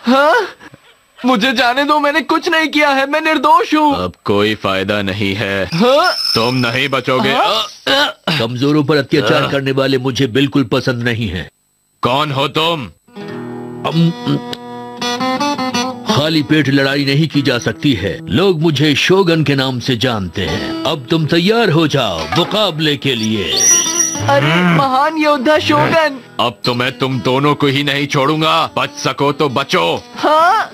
हाँ? मुझे जाने दो, मैंने कुछ नहीं किया है, मैं निर्दोष हूँ। अब कोई फायदा नहीं है। हाँ? तुम नहीं बचोगे। कमजोरों पर अत्याचार करने वाले मुझे बिल्कुल पसंद नहीं हैं। कौन हो तुम? खाली पेट लड़ाई नहीं की जा सकती है। लोग मुझे शोगन के नाम से जानते हैं। अब तुम तैयार हो जाओ मुकाबले के लिए। अरे महान योद्धा शोगन। अब तो मैं तुम दोनों को ही नहीं छोड़ूंगा। बच सको तो बचो। हाँ?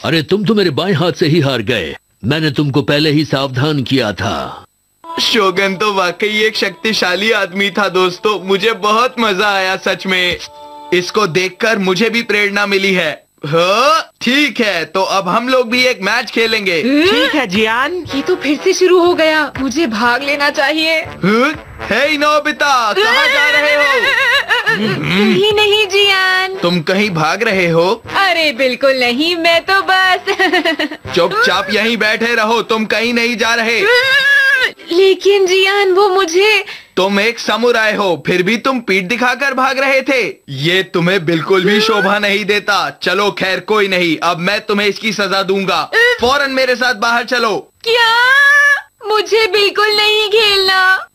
अरे तुम तो मेरे बाएं हाथ से ही हार गए। मैंने तुमको पहले ही सावधान किया था। शोगन तो वाकई एक शक्तिशाली आदमी था दोस्तों। मुझे बहुत मजा आया सच में। इसको देखकर मुझे भी प्रेरणा मिली है। हाँ, ठीक है, तो अब हम लोग भी एक मैच खेलेंगे। ठीक है जियान। ये तो फिर से शुरू हो गया। मुझे भाग लेना चाहिए। हे नोबिता, कहाँ जा रहे हो? कहीं नहीं जियान। तुम कहीं भाग रहे हो? अरे बिल्कुल नहीं, मैं तो बस चुपचाप यहीं बैठे रहो, तुम कहीं नहीं जा रहे। लेकिन जियान, वो मुझे। तुम एक समुराय हो, फिर भी तुम पीठ दिखाकर भाग रहे थे। ये तुम्हें बिल्कुल भी शोभा नहीं देता। चलो खैर कोई नहीं, अब मैं तुम्हें इसकी सजा दूंगा। फौरन मेरे साथ बाहर चलो। क्या? मुझे बिल्कुल नहीं खेलना।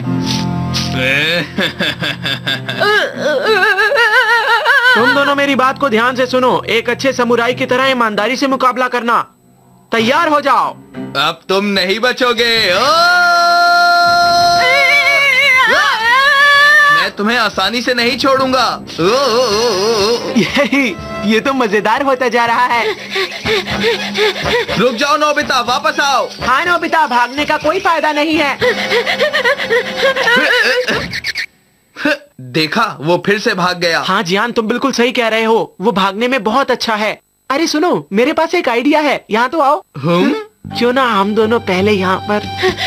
तुम दोनों मेरी बात को ध्यान से सुनो। एक अच्छे समुराई की तरह ईमानदारी से मुकाबला करना। तैयार हो जाओ। अब तुम नहीं बचोगे। मैं तुम्हें आसानी से नहीं छोड़ूंगा। ये तो मजेदार होता जा रहा है। रुक जाओ नोबिता, वापस आओ। हाँ नोबिता, भागने का कोई फायदा नहीं है। देखा, वो फिर से भाग गया। हाँ जियान, तुम बिल्कुल सही कह रहे हो। वो भागने में बहुत अच्छा है। अरे सुनो, मेरे पास एक आइडिया है। यहाँ तो आओ। क्यों ना हम दोनों पहले यहाँ पर।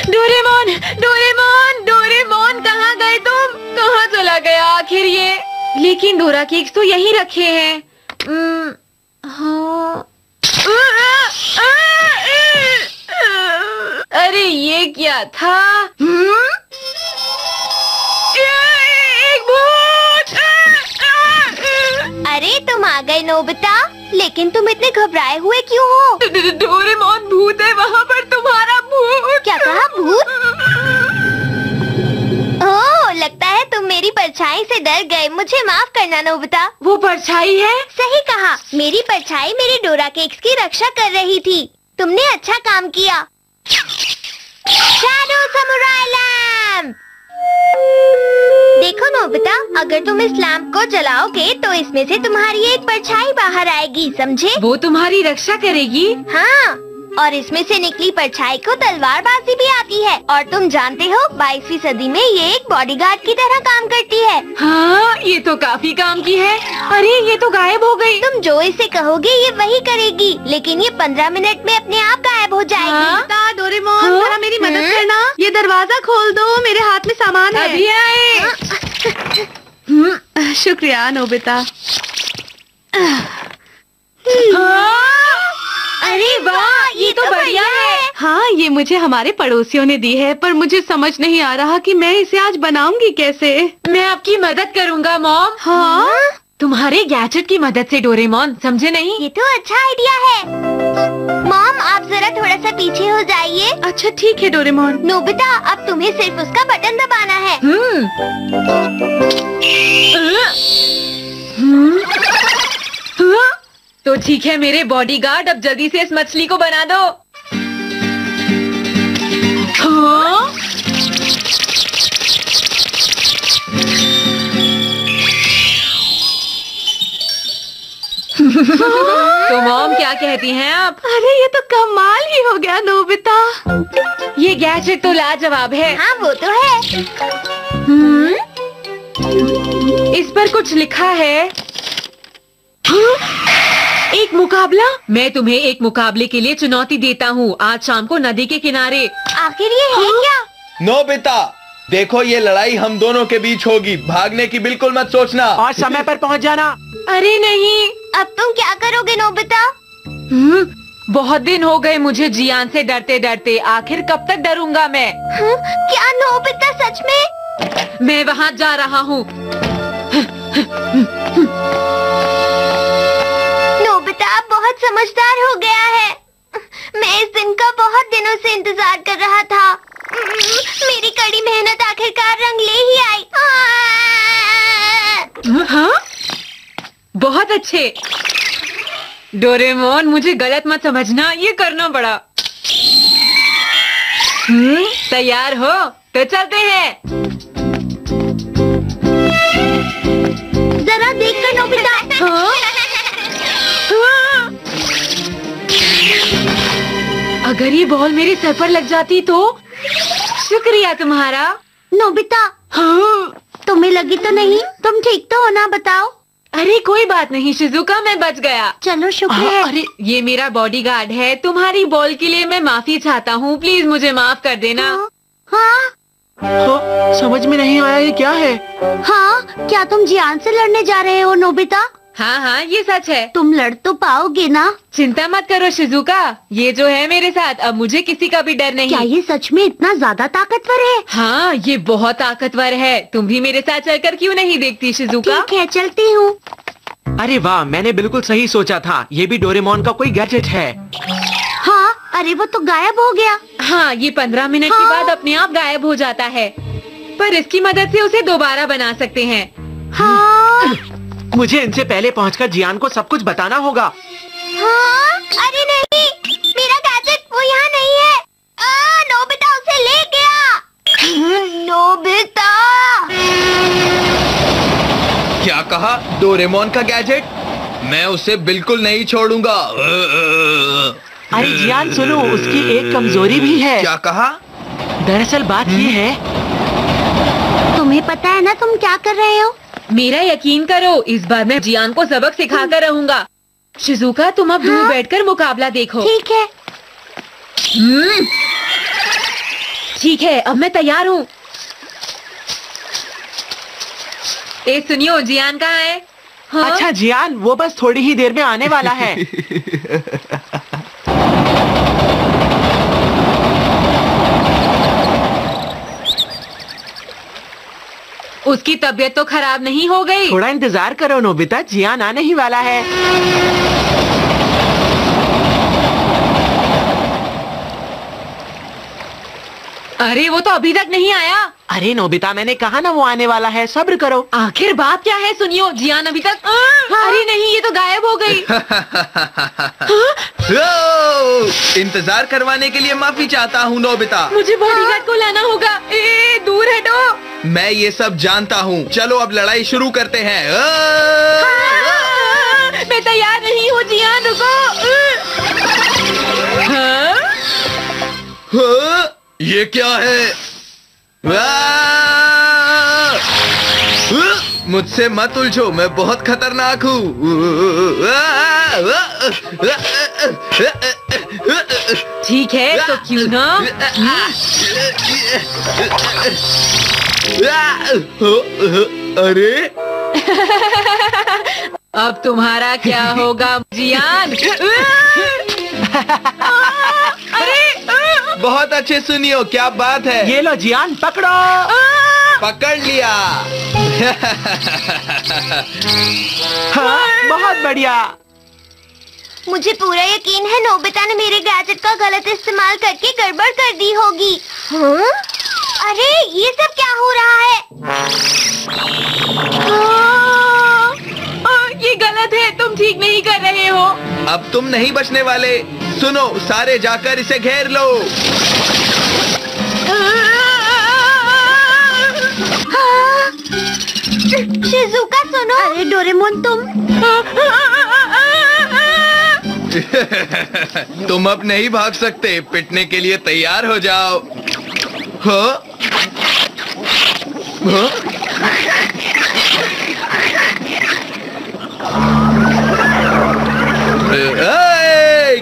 डोरेमोन, डोरेमोन, डोरेमोन, कहाँ गए तुम? कहाँ चला गया आखिर ये? लेकिन डोरा केक्स तो यहीं रखे हैं। हाँ। अरे ये क्या था? एक भूत! अरे तुम आ गए नोबिता, लेकिन तुम इतने घबराए हुए क्यों हो? डोरेमोन, भूत है वहाँ पर, तुम्हारा भूत। क्या कहा, भूत? ओह, लगता है तुम मेरी परछाई से डर गए। मुझे माफ करना नोबिता। वो परछाई है? सही कहा, मेरी परछाई मेरे डोरा केक्स की रक्षा कर रही थी। तुमने अच्छा काम किया। Shadow samurai lamp. देखो नोबिता, अगर तुम इस लैंप को जलाओगे तो इसमें से तुम्हारी एक परछाई बाहर आएगी, समझे? वो तुम्हारी रक्षा करेगी? हाँ, और इसमें से निकली परछाई को तलवारबाजी भी आती है। और तुम जानते हो, 22वीं सदी में ये एक बॉडीगार्ड की तरह काम करती है। हाँ, ये तो काफी काम की है। अरे ये तो गायब हो गई। तुम जो इसे कहोगे ये वही करेगी, लेकिन ये 15 मिनट में अपने आप गायब हो जाएगी। हाँ? डोरेमोन, जरा मेरी मदद करना। ये दरवाजा खोल दो, मेरे हाथ में सामान है। अभी आए। शुक्रिया नोबिता। अरे वाह, ये तो बढ़िया है। हाँ, ये मुझे हमारे पड़ोसियों ने दी है, पर मुझे समझ नहीं आ रहा कि मैं इसे आज बनाऊंगी कैसे। मैं आपकी मदद करूँगा मॉम। हाँ? तुम्हारे गैजेट की मदद से डोरेमोन, समझे नहीं? ये तो अच्छा आइडिया है। मॉम, आप जरा थोड़ा सा पीछे हो जाइए। अच्छा ठीक है डोरेमोन। नोबिता, अब तुम्हें सिर्फ उसका बटन दबाना है। तो ठीक है मेरे बॉडीगार्ड, अब जल्दी से इस मछली को बना दो। हाँ? तो मॉम क्या कहती हैं आप? अरे ये तो कमाल ही हो गया नोबिता। ये गैजेट तो लाजवाब है। हाँ वो तो है। इस पर कुछ लिखा है। एक मुकाबला? मैं तुम्हें एक मुकाबले के लिए चुनौती देता हूँ, आज शाम को नदी के किनारे। आखिर ये है क्या? नोबिता, देखो ये लड़ाई हम दोनों के बीच होगी, भागने की बिल्कुल मत सोचना। और समय पर पहुँच जाना। अरे नहीं। अब तुम क्या करोगे नोबिता? बहुत दिन हो गए मुझे जियान से डरते डरते। आखिर कब तक डरूंगा मैं? क्या नोबिता सच में? मैं वहाँ जा रहा हूँ। नोबिता अब बहुत समझदार हो गया है। मैं इस दिन का बहुत दिनों से इंतजार कर रहा था। मेरी कड़ी मेहनत आखिरकार रंग ले ही आई। हाँ? बहुत अच्छे। डोरेमोन, मुझे गलत मत समझना, ये करना पड़ा। तैयार हो तो चलते हैं। जरा देखकर नोबिता। हाँ? अगर ये बॉल मेरे सर पर लग जाती तो? शुक्रिया तुम्हारा। नोबिता, हाँ? तुम्हें लगी तो नहीं? तुम ठीक तो हो ना, बताओ। अरे कोई बात नहीं शिजुका, मैं बच गया। चलो शुक्र है। अरे ये मेरा बॉडीगार्ड है। तुम्हारी बॉल के लिए मैं माफी चाहता हूँ, प्लीज मुझे माफ कर देना। हाँ, समझ में नहीं आया ये क्या है। हाँ, क्या तुम जियान से लड़ने जा रहे हो नोबिता? हाँ हाँ, ये सच है। तुम लड़ तो पाओगे ना? चिंता मत करो शिजुका, ये जो है मेरे साथ, अब मुझे किसी का भी डर नहीं। क्या ये सच में इतना ज्यादा ताकतवर है? हाँ, ये बहुत ताकतवर है। तुम भी मेरे साथ चलकर क्यों नहीं देखती शिजुका? ठीक है, चलती हूँ। अरे वाह, मैंने बिल्कुल सही सोचा था। ये भी डोरेमोन का कोई गैजेट है। हाँ, अरे वो तो गायब हो गया। हाँ, ये 15 मिनट के बाद अपने आप गायब हो जाता है, पर इसकी मदद से उसे दोबारा बना सकते हैं। हाँ, मुझे इनसे पहले पहुंचकर जियान को सब कुछ बताना होगा। हाँ, अरे नहीं, मेरा गैजेट वो यहाँ नहीं है। नोबिता उसे ले गया। नोबिता! क्या कहा? डोरेमोन का गैजेट? मैं उसे बिल्कुल नहीं छोड़ूंगा। अरे जियान सुनो, उसकी एक कमजोरी भी है। क्या कहा? दरअसल बात ये है। तुम्हें पता है ना तुम क्या कर रहे हो? मेरा यकीन करो, इस बार मैं जियान को सबक सिखा कर रहूंगा। शिजुका, तुम अब दूर बैठकर मुकाबला देखो। ठीक है। ठीक है, अब मैं तैयार हूँ। सुनियो, जियान कहाँ है? हाँ? अच्छा जियान, वो बस थोड़ी ही देर में आने वाला है। उसकी तबीयत तो खराब नहीं हो गई? थोड़ा इंतजार करो नोबिता, जियान आने ही वाला है। अरे वो तो अभी तक नहीं आया। अरे नोबिता, मैंने कहा ना वो आने वाला है, सब्र करो। आखिर बात क्या है? सुनियो, जियान अभी तक अरे नहीं, ये तो गायब हो गई। इंतजार करवाने के लिए माफी चाहता हूँ नोबिता। मुझे बॉडीगार्ड को लाना होगा। दूर हटो। मैं ये सब जानता हूँ। चलो अब लड़ाई शुरू करते हैं। मैं तैयार नहीं हूँ जियान, रुको। ये क्या है? मुझसे मत उलझो, मैं बहुत खतरनाक हूँ। ठीक है, तो क्यों ना? अरे अब तुम्हारा क्या होगा जियान? अरे बहुत अच्छे, सुनियो, क्या बात है? ये लो जियान, पकड़ो। पकड़ लिया। हाँ, बहुत बढ़िया। मुझे पूरा यकीन है नोबिता ने मेरे गैजेट का गलत इस्तेमाल करके गड़बड़ कर दी होगी। हाँ? अरे ये सब क्या हो रहा है? ये गलत है, तुम ठीक नहीं कर रहे हो। अब तुम नहीं बचने वाले। सुनो, सारे जाकर इसे घेर लो। शिजुका सुनो। अरे डोरेमोन तुम। तुम अब नहीं भाग सकते। पिटने के लिए तैयार हो जाओ। हाँ? हाँ?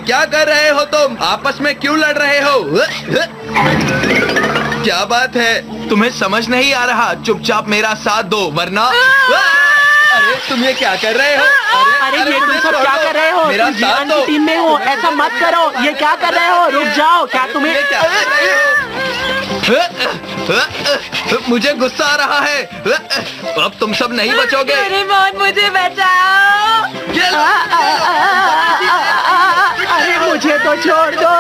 क्या कर रहे हो तुम? आपस में क्यों लड़ रहे हो? क्या बात है? तुम्हें समझ नहीं आ रहा? चुपचाप मेरा साथ दो, वरना अरे तुम ये क्या कर रहे हो? अरे ये तुम मुझे सब छोड़ क्या दो। कर रहे हो? मेरा तुम जियान साथ की दो। टीम में हो, ऐसा मत करो। ये क्या कर रहे हो? रुक जाओ। क्या तुम्हें ये क्या कर रहे हो? मुझे गुस्सा आ रहा है। अब तुम सब नहीं बचोगे। डोरेमोन मुझे बचाओ। ये लो। अरे मुझे तो छोड़ दो।